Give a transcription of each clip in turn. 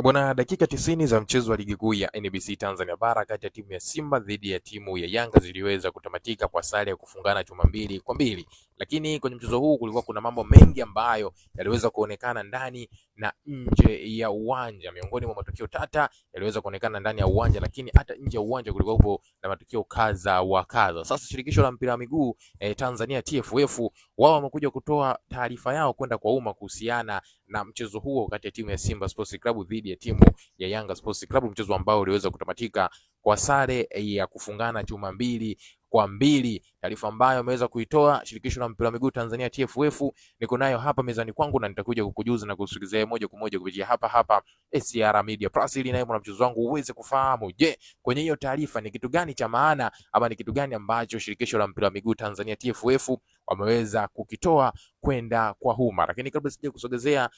Bwana, dakika 90 za mchezo wa ligi kuu ya NBC Tanzania bara kati ya timu ya Simba dhidi ya timu ya Yanga ziliweza kutamatika kwa sare ya kufungana chuma 2-2. Lakini kwenye mchezo huu kulikuwa kuna mambo mengi ambayo yaliweza kuonekana ndani na nje ya uwanja. Miongoni mwa matukio tata yaliweza kuonekana ndani ya uwanja, lakini hata nje ya uwanja kulikuwa na matukio kadha wa kadha. Sasa shirikisho la mpira wa miguu Tanzania TFF wao wamekuja kutoa taarifa yao kwenda kwa umma kuhusiana na mchezo huo kati ya timu ya Simba Sports Club dhidi ya timu ya Yanga Sports Club, mchezo ambao uliweza kutamatika kwa sare ya kufungana chuma 2-2. Taarifa ambayo ameweza kuitoa shirikisho la mpira wa miguu Tanzania TFF niko nayo hapa mezani kwangu, na nitakuja kukujuza na kusikilizea moja kwa moja kupitia hapa SR Media Plus, ili naye mwanamchezo wangu uweze kufahamu, je, kwenye hiyo taarifa ni kitu gani cha maana ama ni kitu gani ambacho shirikisho la mpira wa miguu Tanzania TFF wameweza kukitoa kwenda kwa umma. Lakini kabla sija kusogezea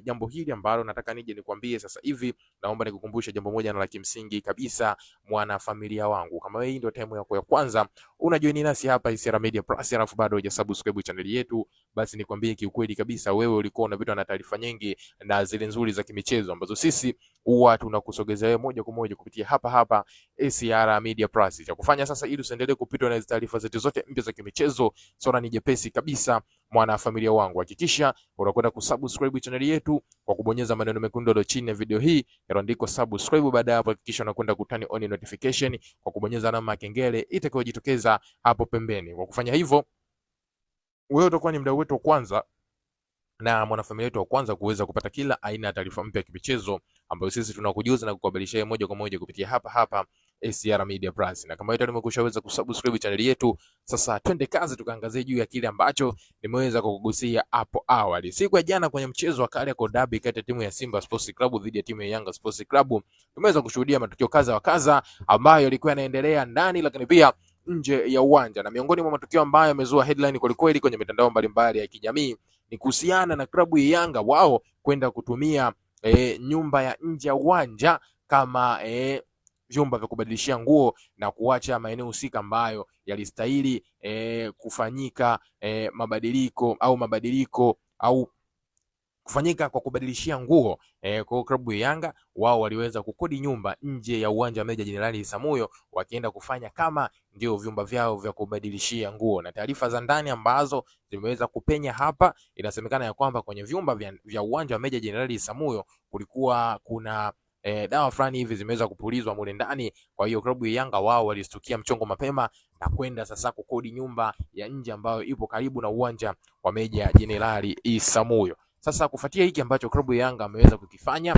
jambo hili ambalo nataka nije nikwambie sasa hivi, naomba nikukumbushe jambo moja na la kimsingi kabisa, mwana familia wangu. Kama wewe ndio time yako ya kwanza unajoin nasi hapa SR Media Plus alafu bado hujasubscribe channel yetu, basi nikwambie kiukweli kabisa, wewe ulikuwa unapitwa na taarifa nyingi na zile nzuri za kimichezo ambazo sisi huwa tunakusogezea wewe moja kwa moja kupitia hapa SR Media Plus. Cha kufanya sasa ili usiendelee kupitwa na taarifa zetu zote mpya za kimichezo, swala ni jepesi kabisa, mwana familia wangu. Hakikisha unakwenda kusubscribe channel yetu kwa kubonyeza maneno mekundu yaliyo chini ya video hii yaliyoandikwa subscribe. Baada ya hapo, hakikisha unakwenda kutani on notification kwa kubonyeza alama ya kengele itakayojitokeza hapo pembeni. Kwa kufanya hivyo, wewe utakuwa ni mdau wetu wa kwanza na mwanafamilia wetu wa kwanza kuweza kupata kila aina ya taarifa mpya ya kimichezo ambayo sisi tunakujuza na kukuhabarisha moja kwa moja kupitia hapa SR Media Plus. Na kama wewe umekushaweza kusubscribe channel yetu, sasa twende kazi tukaangazie juu ya kile ambacho nimeweza kukugusia hapo awali. Siku ya jana kwenye mchezo wa Kariakoo Derby kati ya timu ya Simba Sports Club dhidi ya timu ya Yanga Sports Club, tumeweza kushuhudia matukio kadha wa kadha ambayo yalikuwa yanaendelea ndani lakini pia nje ya uwanja. Na miongoni mwa matukio ambayo yamezua headline kweli kwenye mitandao mbalimbali ya kijamii ni kuhusiana na klabu ya Yanga wao kwenda kutumia nyumba ya nje ya uwanja kama vyumba vya kubadilishia nguo na kuacha maeneo husika ambayo yalistahili kufanyika mabadiliko au kufanyika kwa kubadilishia nguo. Kwa klabu ya Yanga wao waliweza kukodi nyumba nje ya uwanja wa Meja Jenerali Isamuhyo, wakienda kufanya kama ndio vyumba vyao vya kubadilishia nguo. Na taarifa za ndani ambazo zimeweza kupenya hapa, inasemekana ya kwamba kwenye vyumba vya uwanja wa Meja Jenerali Isamuhyo kulikuwa kuna dawa fulani hivi zimeweza kupulizwa mule ndani. Kwa hiyo klabu ya Yanga wao walistukia mchongo mapema na kwenda sasa kukodi nyumba ya nje ambayo ipo karibu na uwanja wa Meja Jenerali Isamuhyo. Sasa kufuatia hiki ambacho klabu ya Yanga ameweza kukifanya,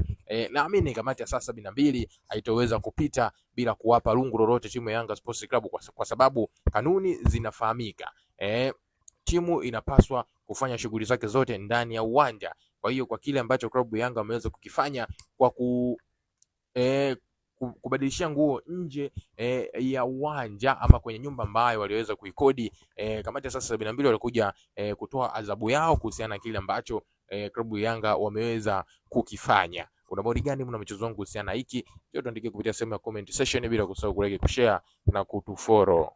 naamini kamati ya saa 72 haitoweza kupita bila kuwapa lungu lolote timu ya Yanga Sports Club, kwa sababu kanuni zinafahamika. Timu inapaswa kufanya shughuli zake zote ndani ya uwanja. Kwa hiyo kwa kile ambacho klabu ya Yanga ameweza kukifanya kwa kubadilishia nguo nje ya uwanja ama kwenye nyumba ambayo waliweza kuikodi, kamati ya saa 72 walikuja kutoa adhabu yao kuhusiana na kile ambacho klabu ya Yanga wameweza kukifanya. Kuna maoni gani mna mchezo wangu kuhusiana na hiki? Tuandikie kupitia sehemu ya comment section, bila kusahau kulike, kushare na kutufollow.